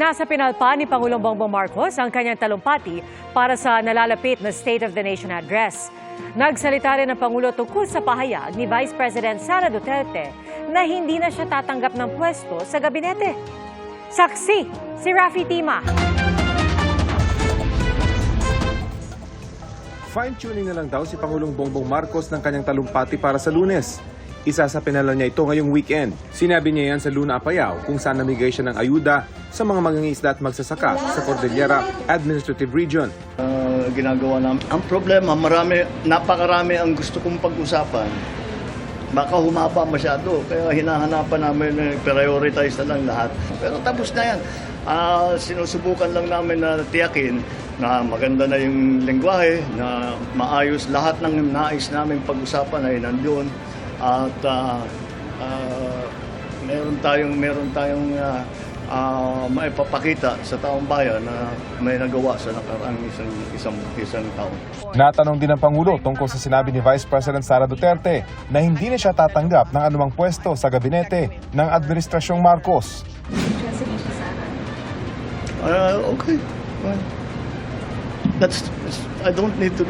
Sinasapinalpa ni Pangulong Bongbong Marcos ang kanyang talumpati para sa nalalapit na State of the Nation Address. Nagsalita rin ang Pangulo tungkol sa pahayag ni Vice President Sara Duterte na hindi na siya tatanggap ng pwesto sa gabinete. Saksi, si Rafi Tima. Fine-tuning na lang daw si Pangulong Bongbong Marcos ng kanyang talumpati para sa Lunes. Isasapinala niya ito ngayong weekend. Sinabi niya yan sa Luna Apayao kung saan namigay siya ng ayuda sa mga mangingisda at magsasaka sa Cordillera Administrative Region. Ginagawa namin. Ang problema, napakarami ang gusto kong pag-usapan. Baka humaba masyado, kaya hinahanapan namin prioritize na lang lahat. Pero tapos na yan. Sinusubukan lang namin na tiyakin na maganda na yung lengguwahe, na maayos lahat ng nais namin pag-usapan ay nandoon. At meron tayong maipapakita sa taong bayan na may nagawa sa nakaraang isang taon. Natanong din ng Pangulo tungkol sa sinabi ni Vice President Sara Duterte na hindi na siya tatanggap ng anumang pwesto sa gabinete ng Administrasyong Marcos. Okay. Well, I don't need to.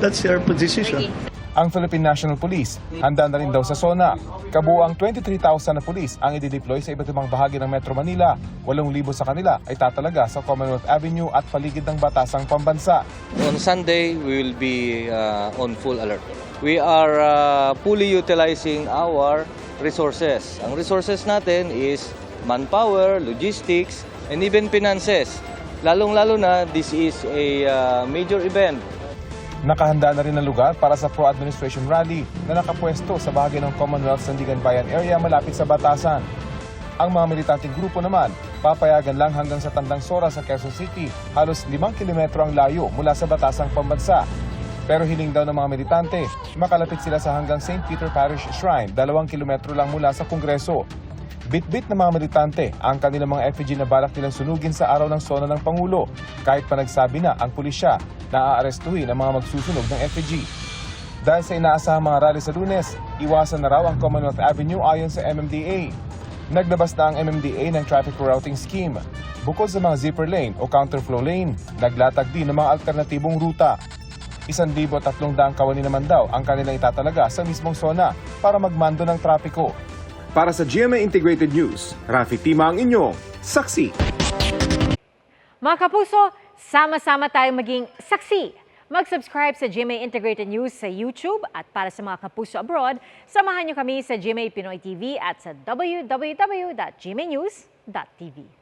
That's her position. Ang Philippine National Police handa na rin daw sa SONA. Kabuang 23,000 na pulis ang i-deploy sa iba't ibang bahagi ng Metro Manila. 8,000 sa kanila ay tatalaga sa Commonwealth Avenue at paligid ng batasang pambansa. On Sunday, we will be on full alert. We are fully utilizing our resources. Ang resources natin is manpower, logistics, and even finances. Lalong-lalo na, this is a major event. Nakahanda na rin ang lugar para sa pro-administration rally na nakapwesto sa bahagi ng Commonwealth Sandigan Bayan area malapit sa batasan. Ang mga militanteng grupo naman, papayagan lang hanggang sa Tandang Sora sa Quezon City, halos 5 kilometro ang layo mula sa batasang pambansa. Pero hiling daw ng mga militante, makalapit sila sa hanggang St. Peter Parish Shrine, 2 kilometro lang mula sa Kongreso. Bit-bit ng mga militante ang kanilang mga effigy na balak nilang sunugin sa araw ng SONA ng Pangulo, kahit pa nagsabi na ang pulisya na aarestuhin ang mga magsusunog ng effigy. Dahil sa inaasahang mga rally sa Lunes, iwasan na raw ang Commonwealth Avenue ayon sa MMDA. Naglabas na ang MMDA ng traffic rerouting scheme. Bukod sa mga zipper lane o counterflow lane, naglatag din ng mga alternatibong ruta. 1,300 kawani naman daw ang kanilang itatalaga sa mismong SONA para magmando ng trapiko. Para sa GMA Integrated News, Rafi Tima ang inyong saksi. Mga kapuso, sama-sama tayong maging saksi. Mag-subscribe sa GMA Integrated News sa YouTube at para sa mga kapuso abroad, samahan niyo kami sa GMA Pinoy TV at sa www.gmanews.tv.